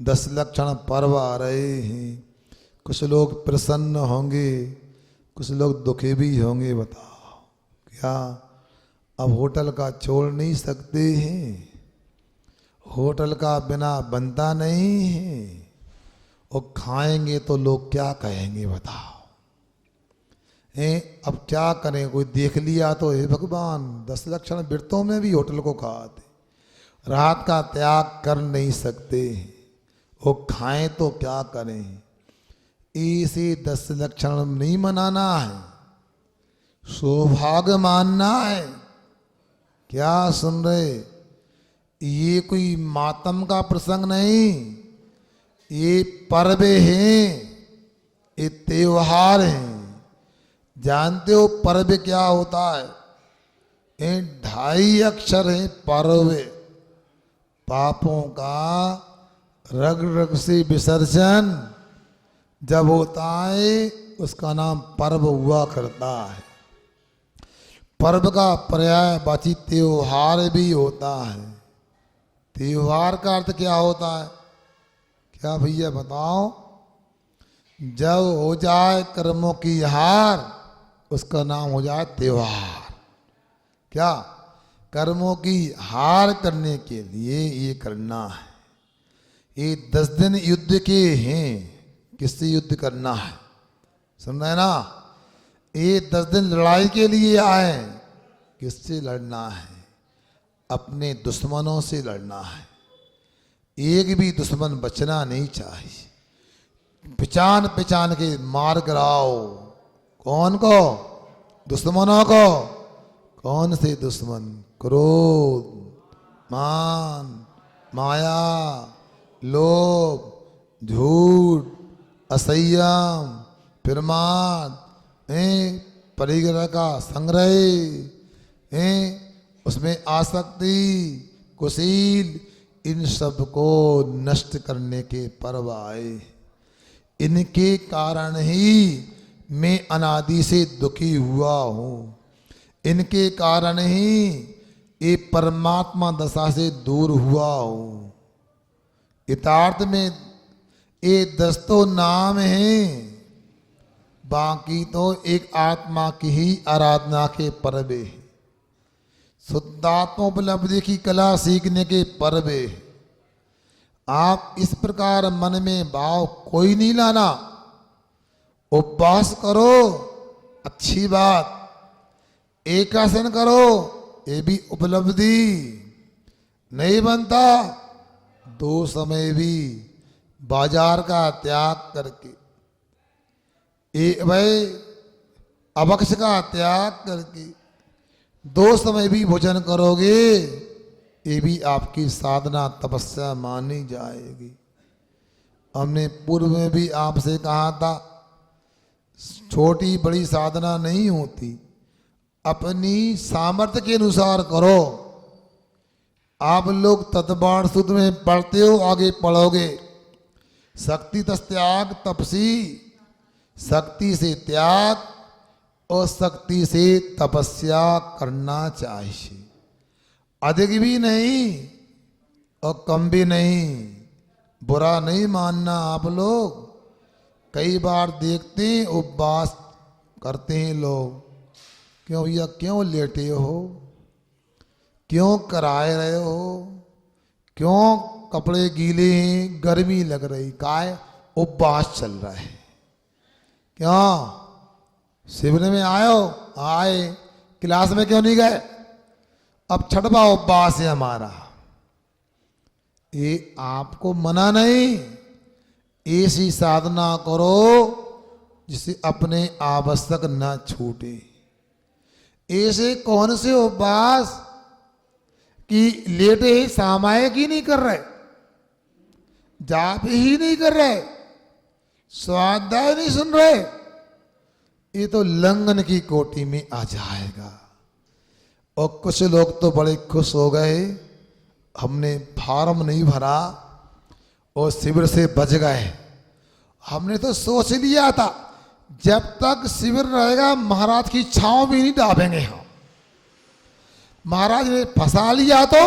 10 लक्षण पर्व आ रहे हैं। कुछ लोग प्रसन्न होंगे, कुछ लोग दुखी भी होंगे। बताओ क्या अब होटल का छोड़ नहीं सकते हैं? होटल का बिना बनता नहीं है। और खाएंगे तो लोग क्या कहेंगे? बताओ अब क्या करें? कोई देख लिया तो हे भगवान, 10 लक्षण व्रतों में भी होटल को खाते, रात का त्याग कर नहीं सकते। वो खाएं तो क्या करें? इसे 10 लक्षण नहीं मनाना है, सौभाग्य मानना है। क्या सुन रहे? ये कोई मातम का प्रसंग नहीं, ये पर्व हैं, ये त्योहार हैं। जानते हो पर्व क्या होता है? ये 2.5 अक्षर है पर्व। पापों का रग रग से विसर्जन जब होता है उसका नाम पर्व हुआ करता है। पर्व का पर्यायवाची त्योहार भी होता है। त्योहार का अर्थ क्या होता है? क्या भैया बताओ? जब हो जाए कर्मों की हार उसका नाम हो जाए त्योहार। क्या? कर्मों की हार करने के लिए ये करना है। ये 10 दिन युद्ध के हैं। किससे युद्ध करना है? सुन रहे ना? ये 10 दिन लड़ाई के लिए आए। किससे लड़ना है? अपने दुश्मनों से लड़ना है। एक भी दुश्मन बचना नहीं चाहिए। पहचान पहचान के मार गिराओ। कौन को? दुश्मनों को। कौन से दुश्मन? क्रोध, मान, माया, लोभ, झूठ, असंयम, प्रमाद, परिग्रह का संग्रह, उसमें आसक्ति, कुशील, इन सब को नष्ट करने के पर्व आए। इनके कारण ही मैं अनादि से दुखी हुआ हूँ। इनके कारण ही ये परमात्मा दशा से दूर हुआ हूँ। यथार्थ में ये 10 तो नाम हैं, बाकी तो एक आत्मा की ही आराधना के पर्व है। शुद्धात्मोपलब्धि की कला सीखने के पर्व है। आप इस प्रकार मन में भाव कोई नहीं लाना। उपवास करो, अच्छी बात। एकासन करो, ये भी उपलब्धि। नहीं बनता 2 समय भी बाजार का त्याग करके, भाई अभक्ष का त्याग करके 2 समय भी भोजन करोगे, ये भी आपकी साधना तपस्या मानी जाएगी। हमने पूर्व में भी आपसे कहा था, छोटी बड़ी साधना नहीं होती, अपनी सामर्थ्य के अनुसार करो। आप लोग तत्वाण सूत्र में पढ़ते हो, आगे पढ़ोगे। शक्ति त्याग तपसी, शक्ति से त्याग और शक्ति से तपस्या करना चाहिए। अधिक भी नहीं और कम भी नहीं। बुरा नहीं मानना। आप लोग कई बार देखते हैं उपवास करते हैं लोग। क्यों भैया, क्यों लेटे हो? क्यों कराए रहे हो? क्यों कपड़े गीले हैं, गर्मी लग रही? काय? उपवास चल रहा है। क्यों? शिविर में आए हो? आए। क्लास में क्यों नहीं गए? अब छठवां उपवास है हमारा। ये आपको मना नहीं, ऐसी साधना करो जिससे अपने आवश्यक न छूटे। ऐसे कौन से उपवास कि लेटे ही सामायिक ही नहीं कर रहे, जाप ही नहीं कर रहे, स्वाध्याय नहीं सुन रहे, ये तो लंघन की कोटि में आ जाएगा। और कुछ लोग तो बड़े खुश हो गए, हमने फार्म नहीं भरा और शिविर से बच गए। हमने तो सोच लिया था जब तक शिविर रहेगा महाराज की छांव भी नहीं डालेंगे हम। महाराज ने फंसा लिया तो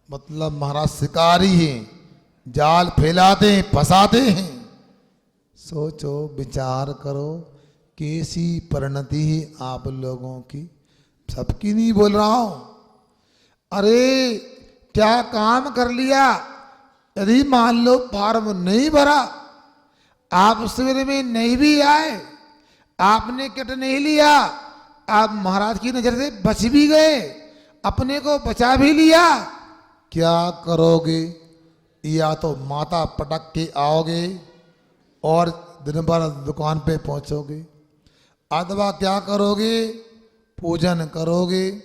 मतलब महाराज शिकारी हैं, जाल फैलाते हैं, फंसाते हैं। सोचो, विचार करो, कैसी परिणति है आप लोगों की। सबकी नहीं बोल रहा हूं। अरे क्या काम कर लिया, यदि मान लो फॉर्म नहीं भरा, आप सवेरे में नहीं भी आए, आपने किट नहीं लिया, आप महाराज की नजर से बच भी गए, अपने को बचा भी लिया, क्या करोगे? या तो माता पटक के आओगे और दिन भर दुकान पे पहुंचोगे, अथवा क्या करोगे? पूजन करोगे,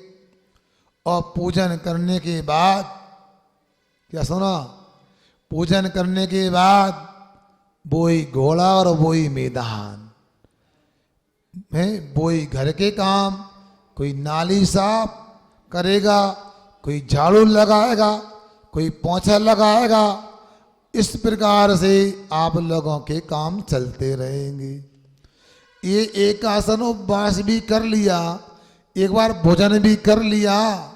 और पूजन करने के बाद, क्या सुना? पूजन करने के बाद वही घोड़ा और वही मैदान है, वही घर के काम, कोई नाली साफ करेगा, कोई झाड़ू लगाएगा, कोई पोंछा लगाएगा। इस प्रकार से आप लोगों के काम चलते रहेंगे। ये एक आसन उपवास भी कर लिया, एक बार भोजन भी कर लिया,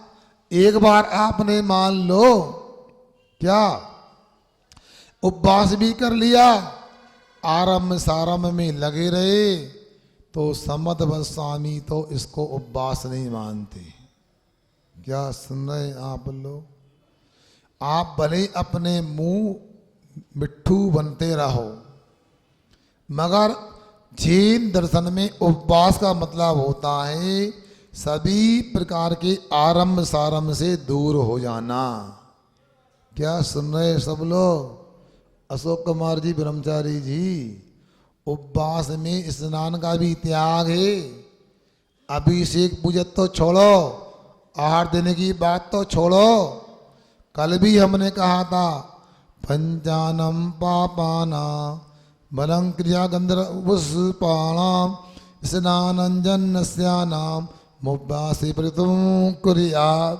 एक बार आपने मान लो क्या उपवास भी कर लिया, आरंभ सारंभ में लगे रहे, तो समद गोस्वामी तो इसको उपवास नहीं मानते। क्या सुन रहे आप लोग? आप भले अपने मुंह मिट्ठू बनते रहो, मगर जैन दर्शन में उपवास का मतलब होता है सभी प्रकार के आरंभ सारंभ से दूर हो जाना। क्या सुन रहे सब लोग? अशोक कुमार जी ब्रह्मचारी जी, उपवास में स्नान का भी त्याग है। अभिषेक पूजन तो छोड़ो, आहार देने की बात तो छोड़ो। कल भी हमने कहा था, पंचानम पापाना बलं क्रिया गंधर्वपुष्पाणाम स्नानंजन्यस्यानाम मुब्बासी परितुम कुर्यात्।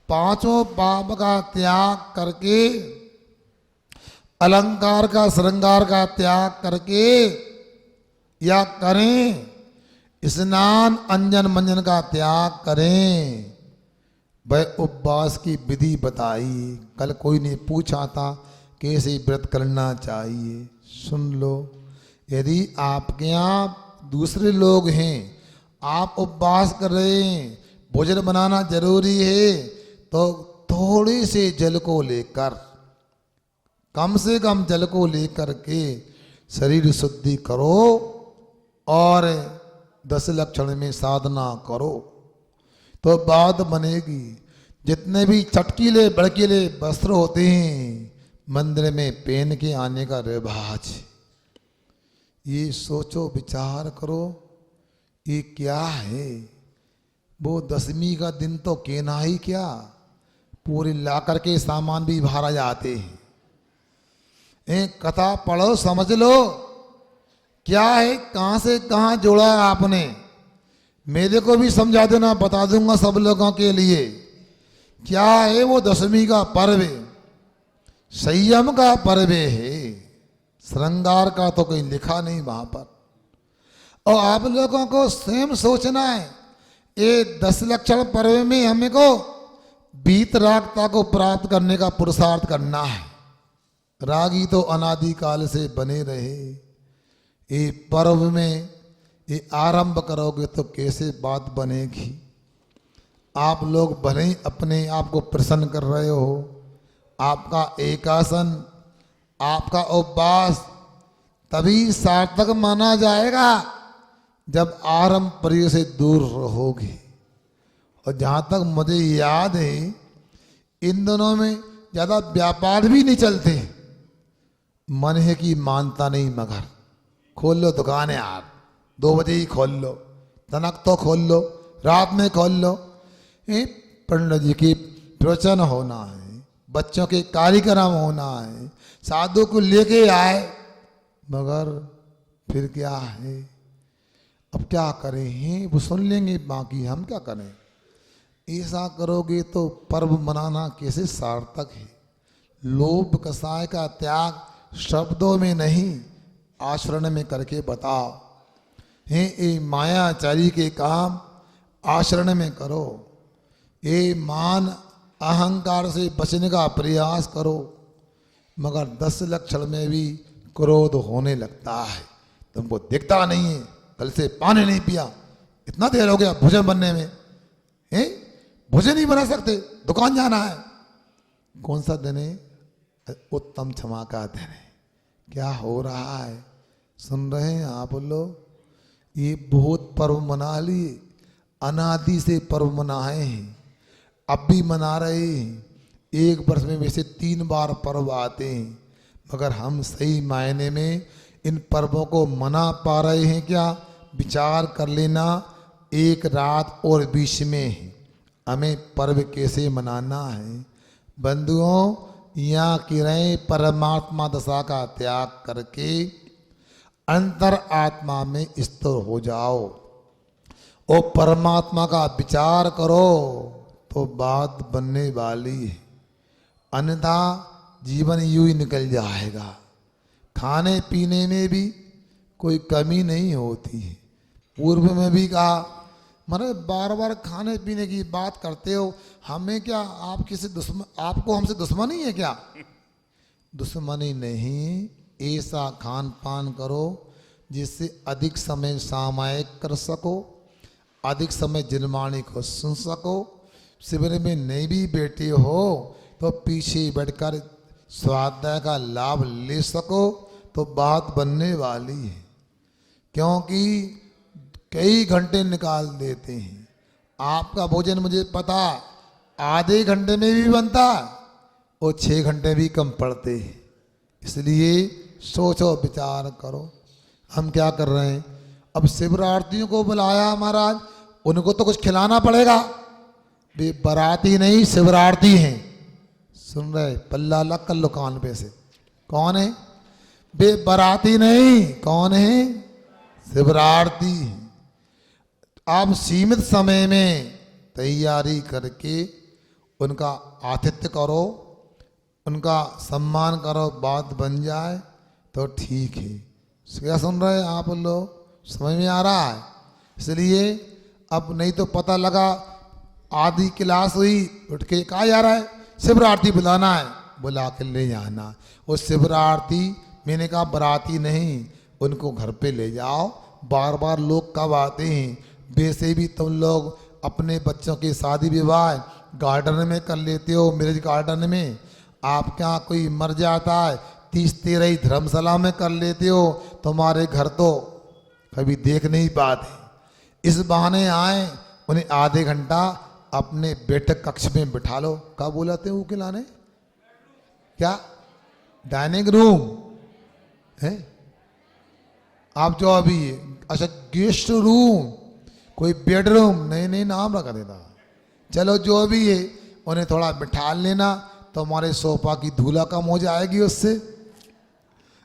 पांचों पाप का त्याग करके, अलंकार का श्रृंगार का त्याग करके या करें, स्नान अंजन मंजन का त्याग करें, वह उपवास की विधि बताई। कल कोई ने पूछा था कैसे व्रत करना चाहिए, सुन लो। यदि आपके यहाँ दूसरे लोग हैं, आप उपवास कर रहे हैं, भोजन बनाना जरूरी है, तो थोड़े से जल को लेकर, कम से कम जल को लेकर के शरीर शुद्धि करो और 10 लक्षण में साधना करो, तो बात बनेगी। जितने भी चटकीले बड़कीले वस्त्र होते हैं मंदिर में पहन के आने का रिवाज, ये सोचो, विचार करो, ये क्या है? वो दशमी का दिन तो कहना ही क्या, पूरे लाकर के सामान भी भरा जाते हैं। एक कथा पढ़ो, समझ लो क्या है, कहां से कहां जोड़ा है आपने। मेरे को भी समझा देना, बता दूंगा सब लोगों के लिए। क्या है वो दशमी का पर्व? संयम का पर्व है, श्रृंगार का तो कोई लिखा नहीं वहां पर। और आप लोगों को स्वयं सोचना है, ये 10 लक्षण पर्व में हमें को वीतरागता को प्राप्त करने का पुरुषार्थ करना है। रागी तो अनादि काल से बने रहे, ये पर्व में ये आरंभ करोगे तो कैसे बात बनेगी। आप लोग भले ही अपने आप को प्रसन्न कर रहे हो, आपका एकासन, आपका उपवास तभी सार्थक माना जाएगा जब आरंभ प्रिय से दूर रहोगे। और जहाँ तक मुझे याद है, इन दोनों में ज़्यादा व्यापार भी नहीं चलते। मन है कि मानता नहीं, मगर खोल लो दुकान यार, 2 बजे ही खोल लो, तनक तो खोल लो, रात में खोल लो। पंडित जी की प्रवचन होना है, बच्चों के कार्यक्रम होना है, साधु को लेके आए, मगर फिर क्या है, अब क्या करें हैं, वो सुन लेंगे, बाकी हम क्या करें। ऐसा करोगे तो पर्व मनाना कैसे सार्थक है। लोभ कसाय का त्याग शब्दों में नहीं, आचरण में करके बताओ। हे ये मायाचारी के काम आचरण में करो, ये मान अहंकार से बचने का प्रयास करो, मगर 10 लक्षण में भी क्रोध होने लगता है। तुमको दिखता नहीं है, कल से पानी नहीं पिया, इतना देर हो गया भोजन बनने में, हैं? भोजन नहीं बना सकते, दुकान जाना है। कौन सा दिन है? उत्तम क्षमा का दिन है। क्या हो रहा है? सुन रहे हैं आप लोग? ये बहुत पर्व मना लिए, अनादि से पर्व मनाए हैं, अब भी मना रहे हैं। एक वर्ष में वैसे 3 बार पर्व आते हैं, मगर हम सही मायने में इन पर्वों को मना पा रहे हैं क्या? विचार कर लेना। एक रात और बीच में है, हमें पर्व कैसे मनाना है। बंधुओं, यहाँ की रहे परमात्मा दशा का त्याग करके अंतर आत्मा में स्थिर हो जाओ और परमात्मा का विचार करो तो बात बनने वाली है। अन्यथा जीवन यूं ही निकल जाएगा। खाने पीने में भी कोई कमी नहीं होती है। पूर्व में भी कहा, माने बार बार खाने पीने की बात करते हो, हमें क्या आप किसी दुश्मन, आपको हमसे दुश्मनी है क्या? दुश्मनी नहीं, ऐसा खान पान करो जिससे अधिक समय सामायिक कर सको, अधिक समय जिनवाणी को सुन सको। शिविर में नहीं भी बैठे हो तो पीछे बैठकर स्वाध्याय का लाभ ले सको तो बात बनने वाली है। क्योंकि कई घंटे निकाल देते हैं। आपका भोजन मुझे पता आधे घंटे में भी बनता और 6 घंटे भी कम पड़ते हैं। इसलिए सोचो, विचार करो। हम क्या कर रहे हैं? अब शिवरार्थियों को बुलाया महाराज, उनको तो कुछ खिलाना पड़ेगा। वे बराती नहीं, शिवरार्थी हैं। सुन रहे? पल्ला लग कर लो कान पे से। कौन है? वे बराती नहीं, कौन है? शिवरार्थी। आप सीमित समय में तैयारी करके उनका आतिथ्य करो, उनका सम्मान करो, बात बन जाए तो ठीक है। क्या सुन रहे हैं आप लोग? समझ में आ रहा है? इसलिए अब नहीं तो पता लगा आधी क्लास हुई, उठ के कहा जा रहा है शिवरार्थी बुलाना है, बुला के ले जाना। वो शिवरार्थी, मैंने कहा बराती नहीं, उनको घर पे ले जाओ। बार बार लोग कब आते हैं? वैसे भी तुम लोग अपने बच्चों की शादी विवाह गार्डन में कर लेते हो, मैरिज गार्डन में। आप क्या कोई मर जाता है 30-13 धर्मशाला में कर लेते हो। तुम्हारे घर तो कभी देख नहीं पाते। इस बहाने आए, उन्हें आधे घंटा अपने बैठक कक्ष में बिठा लो। क्या बोलाते हो खिलाने? क्या डाइनिंग रूम है? आप जो अभी, अच्छा गेस्ट रूम, कोई बेडरूम नहीं, नहीं नाम रखा देता। चलो जो भी है, उन्हें थोड़ा बिठा लेना तो हमारे सोफा की धूला कम हो जाएगी उससे,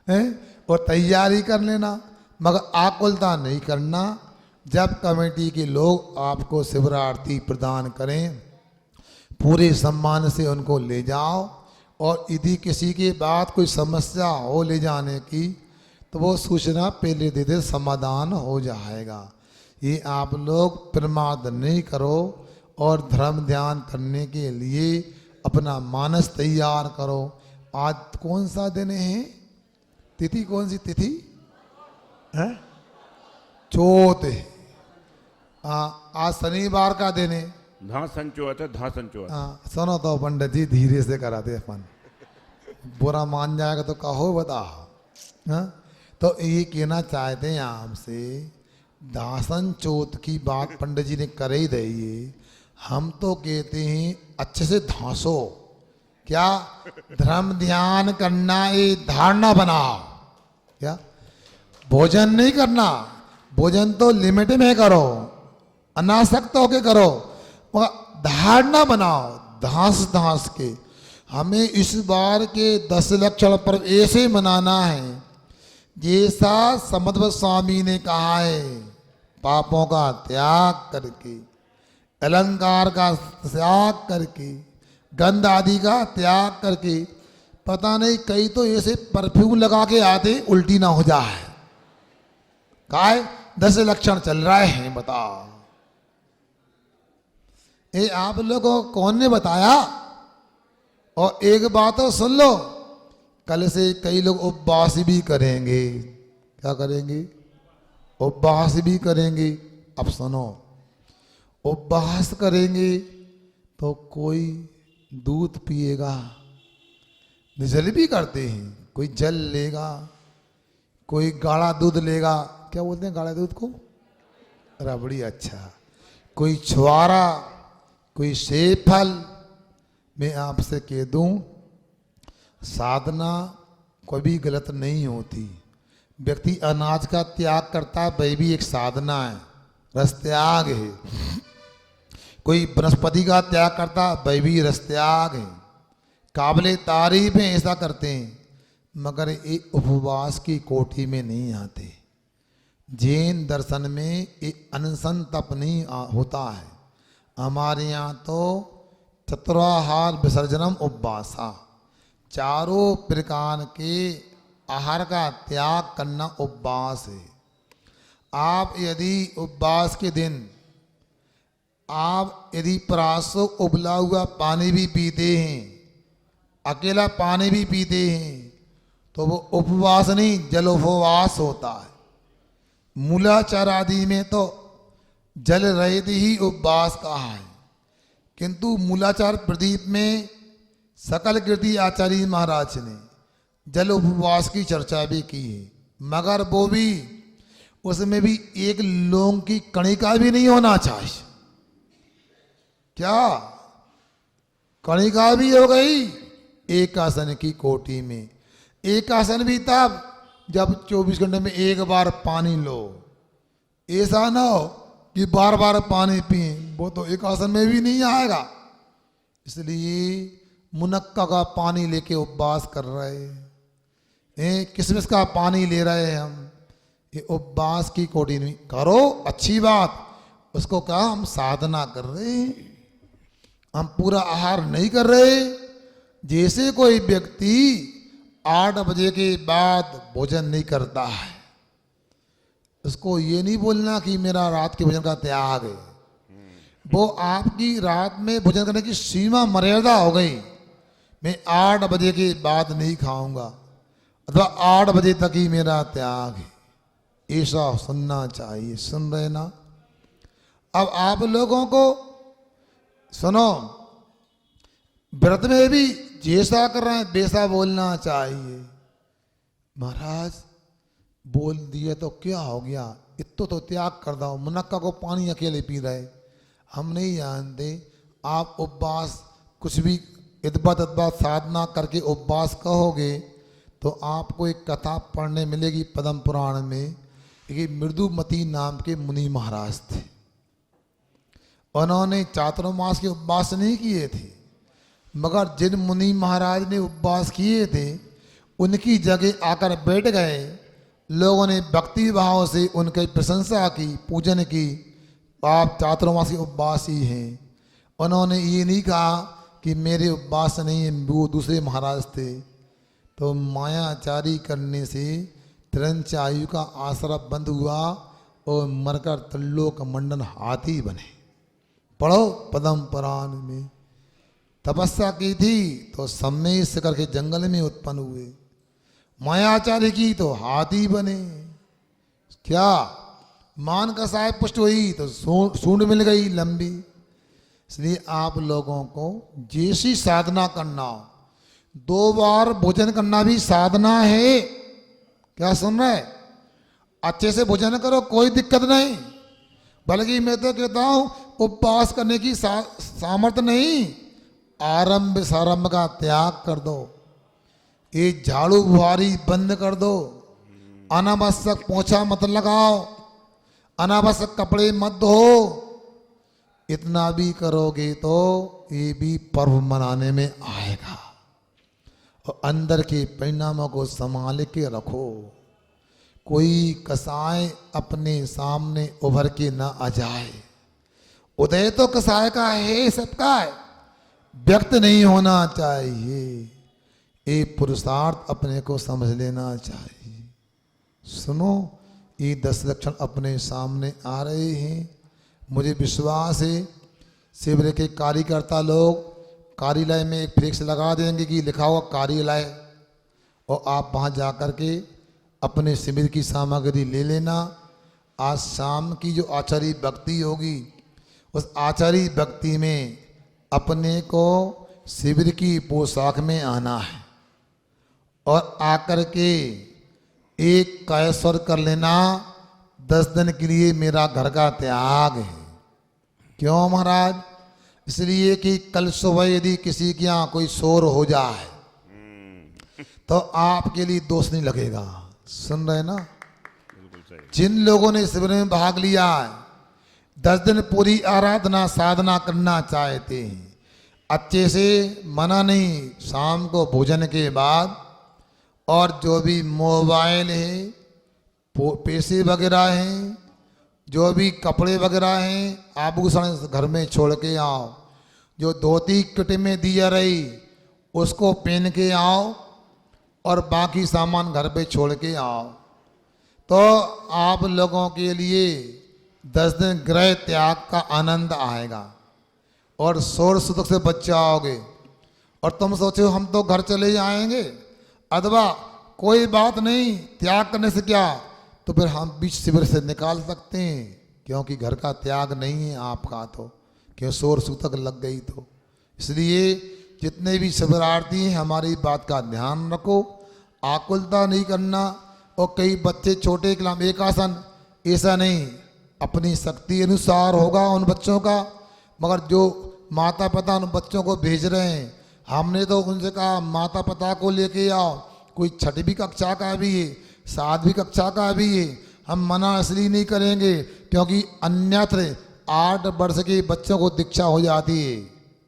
हैं? और तैयारी कर लेना, मगर आकुलता नहीं करना। जब कमेटी के लोग आपको शिवरार्थी प्रदान करें, पूरे सम्मान से उनको ले जाओ। और यदि किसी के बाद कोई समस्या हो ले जाने की तो वो सूचना पहले दे दे, समाधान हो जाएगा। ये आप लोग प्रमाद नहीं करो और धर्म ध्यान करने के लिए अपना मानस तैयार करो। आज कौन सा दिन है? तिथि कौन सी तिथि है? चौथ है। आज शनिवार का दिन है। धासन चौथ है, धासन चौथ। सुनो तो पंडित जी, धीरे से कराते अपन, बुरा मान जाएगा तो कहो बताओ। हाँ? तो ये कहना चाहते हैं आपसे, दासन चौथ की बात पंडित जी ने कर ही रही है। हम तो कहते हैं अच्छे से धांसो। क्या? धर्म ध्यान करना, ये धारणा बनाओ। क्या? भोजन नहीं करना, भोजन तो लिमिट में करो, अनासक्त होके करो, मगर धारणा बनाओ धांस धांस के। हमें इस बार के 10 लक्षण पर ऐसे मनाना है जैसा समध्व स्वामी ने कहा है, पापों का त्याग करके, अलंकार का त्याग करके, गंध आदि का त्याग करके। पता नहीं कई तो ऐसे परफ्यूम लगा के आते उल्टी ना हो जाए। काय 10 लक्षण चल रहे हैं, बताओ। ये आप लोगों को कौन ने बताया? और एक बात तो सुन लो, कल से कई लोग उपवास भी करेंगे। क्या करेंगे? उपवास भी करेंगे। अब सुनो, उपवास करेंगे तो कोई दूध पिएगा, जल भी करते हैं, कोई जल लेगा, कोई गाढ़ा दूध लेगा, क्या बोलते हैं गाढ़ा दूध को? रबड़ी। अच्छा, कोई छुआरा, कोई सेब फल। मैं आपसे कह दूं, साधना कभी गलत नहीं होती। व्यक्ति अनाज का त्याग करता है, वह भी एक साधना है, रस त्याग है। कोई वनस्पति का त्याग करता, वह भी रस त्याग है। काबिले तारीफ है, ऐसा करते हैं, मगर ये उपवास की कोटि में नहीं आते। जैन दर्शन में एक अनशन तप नहीं होता है। हमारे यहाँ तो चतुराहार विसर्जनम उपवासा, चारों प्रकार के आहार का त्याग करना उपवास है। आप यदि उपवास के दिन आप यदि परासो उबला हुआ पानी भी पीते हैं, अकेला पानी भी पीते हैं, तो वो उपवास नहीं, जल उपवास होता है। मूलाचार आदि में तो जल रहित ही उपवास कहा है, किंतु मूलाचार प्रदीप में सकल कीर्ति आचार्य महाराज ने जल उपवास की चर्चा भी की है, मगर वो भी उसमें भी एक लौंग की कणिका भी नहीं होना चाहिए। क्या कणिका भी हो गई एक आसन की कोटि में। एक आसन भी तब जब 24 घंटे में एक बार पानी लो। ऐसा ना हो कि बार बार पानी पिए, वो तो एक आसन में भी नहीं आएगा। इसलिए मुनक्का का पानी लेके उपवास कर रहे हैं, किसमिस का पानी ले रहे हैं हम, ये उपवास की कोटि नहीं। करो, अच्छी बात, उसको क्या हम साधना कर रहे हैं, हम पूरा आहार नहीं कर रहे। जैसे कोई व्यक्ति 8 बजे के बाद भोजन नहीं करता है, उसको ये नहीं बोलना कि मेरा रात के भोजन का त्याग है। वो आपकी रात में भोजन करने की सीमा मर्यादा हो गई, मैं 8 बजे के बाद नहीं खाऊंगा, अथवा 8 बजे तक ही मेरा त्याग है, ऐसा सुनना चाहिए। सुन रहे ना? अब आप लोगों को सुनो, व्रत में भी जैसा कर रहे हैं वैसा बोलना चाहिए। महाराज बोल दिए तो क्या हो गया, इतो तो त्याग कर दो, मुनक्का को पानी अकेले पी रहे, हम नहीं जानते। आप उपवास कुछ भी इतबात साधना करके उपवास कहोगे तो आपको एक कथा पढ़ने मिलेगी पद्म पुराण में। एक मृदुमती नाम के मुनि महाराज थे, उन्होंने चातुर्मास के उपवास नहीं किए थे, मगर जिन मुनि महाराज ने उपवास किए थे उनकी जगह आकर बैठ गए। लोगों ने भक्ति भाव से उनकी प्रशंसा की, पूजन की, आप चातुर्मास के उपवासी हैं। उन्होंने ये नहीं कहा कि मेरे उपवास नहीं है, वो दूसरे महाराज थे। तो मायाचारी करने से तिरंच आयु का आसरा बंद हुआ और मरकर त्रिलोक मंडन हाथी बने। पढ़ो पद्म पुराण में। तपस्या की थी तो सम्मेश करके जंगल में उत्पन्न हुए, मायाचार्य की तो हाथी बने। क्या मान का साहेब पुष्ट हुई तो सूंड मिल गई लंबी। इसलिए आप लोगों को जैसी साधना करना, 2 बार भोजन करना भी साधना है। क्या सुन रहे? अच्छे से भोजन करो, कोई दिक्कत नहीं, बल्कि मैं तो कहता हूं उपवास करने की सामर्थ्य नहीं, आरंभ सारंभ का त्याग कर दो, ये झाड़ू बुहारी बंद कर दो, अनावश्यक पोछा मत लगाओ, अनावश्यक कपड़े मत धो। इतना भी करोगे तो ये भी पर्व मनाने में आएगा। और अंदर के परिणामों को संभाल के रखो। कोई कसाय अपने सामने उभर के ना आ जाए। उदय तो कसाय का है, सबका है, व्यक्त नहीं होना चाहिए। ये पुरुषार्थ अपने को समझ लेना चाहिए। सुनो, ये 10 लक्षण अपने सामने आ रहे हैं। मुझे विश्वास है शिविर के कार्यकर्ता लोग कार्यालय में एक फ्लेक्स लगा देंगे कि लिखा हुआ कार्यालय, और आप वहाँ जा कर के अपने शिविर की सामग्री ले लेना। आज शाम की जो आचार्य भक्ति होगी उस आचार्य भक्ति में अपने को शिविर की पोशाक में आना है और आकर के एक कैस्वर कर लेना। 10 दिन के लिए मेरा घर का त्याग है। क्यों महाराज? इसलिए कि कल सुबह यदि किसी के यहाँ कोई शोर हो जाए तो आपके लिए दोष नहीं लगेगा। सुन रहे ना? बिल्कुल सही। जिन लोगों ने शिविर में भाग लिया है 10 दिन पूरी आराधना साधना करना चाहते हैं, अच्छे से मना नहीं, शाम को भोजन के बाद और जो भी मोबाइल है, पैसे वगैरह हैं, जो भी कपड़े वगैरह हैं, आभूषण घर में छोड़ के आओ। जो धोती किट में दिया रही उसको पहन के आओ और बाकी सामान घर पे छोड़ के आओ। तो आप लोगों के लिए 10 दिन गृह त्याग का आनंद आएगा और शोर सुख से बच जाओगे। और तुम सोचो हम तो घर चले जाएंगे, अथवा कोई बात नहीं, त्याग करने से क्या, तो फिर हम बीच शिविर से निकाल सकते हैं, क्योंकि घर का त्याग नहीं है आपका, तो क्यों शोर सूतक लग गई। तो इसलिए जितने भी शिविरार्थी हैं हमारी बात का ध्यान रखो, आकुलता नहीं करना। और कई बच्चे छोटे कलाम एक आसन, ऐसा नहीं, अपनी शक्ति अनुसार होगा उन बच्चों का। मगर जो माता पिता उन बच्चों को भेज रहे हैं, हमने तो उनसे कहा माता पिता को लेके आओ, कोई 6वीं कक्षा का भी है, 7वीं कक्षा का भी है। हम मना इसलिए नहीं करेंगे क्योंकि अन्यत्र 8 वर्ष के बच्चों को दीक्षा हो जाती है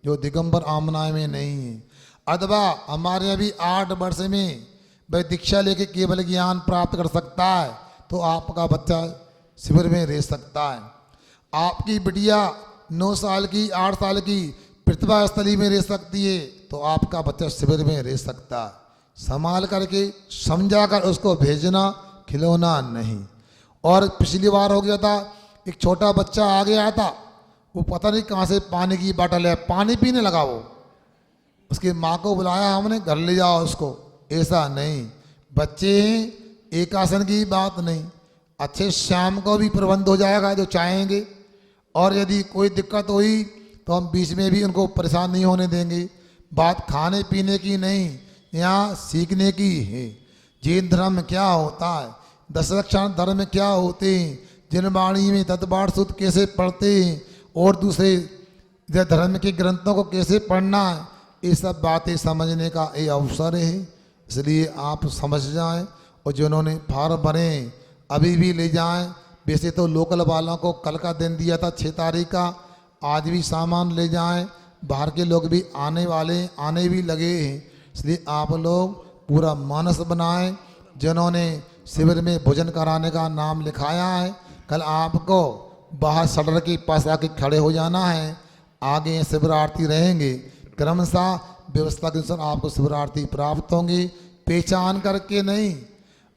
जो दिगंबर आमनाय में नहीं है। अथवा हमारे यहाँ भी 8 वर्ष में वह दीक्षा लेके केवल ज्ञान प्राप्त कर सकता है, तो आपका बच्चा शिविर में रह सकता है। आपकी बिटिया 9 साल की 8 साल की प्रतिभा स्थली में रह सकती है, तो आपका बच्चा शिविर में रह सकता है। संभाल करके समझा कर उसको भेजना, खिलौना नहीं। और पिछली बार हो गया था, एक छोटा बच्चा आ गया था, वो पता नहीं कहाँ से पानी की बोतल है, पानी पीने लगा। वो उसकी माँ को बुलाया हमने, घर ले जाओ उसको। ऐसा नहीं, बच्चे हैं, एक आसन की बात नहीं, अच्छे शाम को भी प्रबंध हो जाएगा जो चाहेंगे। और यदि कोई दिक्कत हुई तो हम बीच में भी उनको परेशान नहीं होने देंगे। बात खाने पीने की नहीं, यहाँ सीखने की है। जैन धर्म क्या होता है, 10 लक्षण धर्म क्या होते हैं, जिनवाणी में तत्बार सूत्र कैसे पढ़ते हैं और दूसरे धर्म के ग्रंथों को कैसे पढ़ना है, ये सब बातें समझने का ये अवसर है। इसलिए आप समझ जाएं और जिन्होंने फार्म भरे अभी भी ले जाएं। वैसे तो लोकल वालों को कल का दिन दिया था 6 तारीख का, आज भी सामान ले जाएं। बाहर के लोग भी आने वाले, आने भी लगे हैं, इसलिए आप लोग पूरा मानस बनाएं। जिन्होंने शिविर में भोजन कराने का नाम लिखाया है, कल आपको बाहर सड़क के पास आके खड़े हो जाना है। आगे शिविरार्थी रहेंगे, क्रमशः व्यवस्था के अनुसार आपको शिविरार्थी प्राप्त होंगे। पहचान करके नहीं,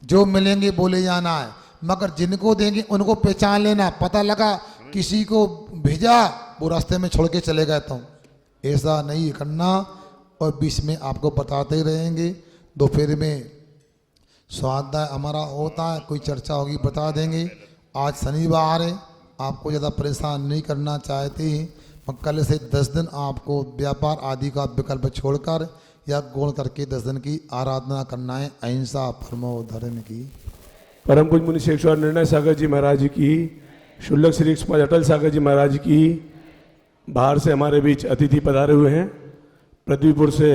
जो मिलेंगे बोले जाना है, मगर जिनको देंगे उनको पहचान लेना। पता लगा किसी को भेजा वो रास्ते में छोड़ के चले गए, तो ऐसा नहीं करना। और बीच में आपको बताते रहेंगे। दोपहर में स्वाध्याय हमारा होता है, कोई चर्चा होगी बता देंगे। आज शनिवार है, आपको ज़्यादा परेशान नहीं करना चाहते हैं। कल से 10 दिन आपको व्यापार आदि का विकल्प छोड़कर या गौण करके 10 दिन की आराधना करना है, अहिंसा परमो धर्म की। परम पूज्य मुनि शेखर निर्णय सागर जी महाराज की, शुल्लक श्री अटल सागर जी महाराज की। बाहर से हमारे बीच अतिथि पधारे हुए हैं। पृथ्वीपुर से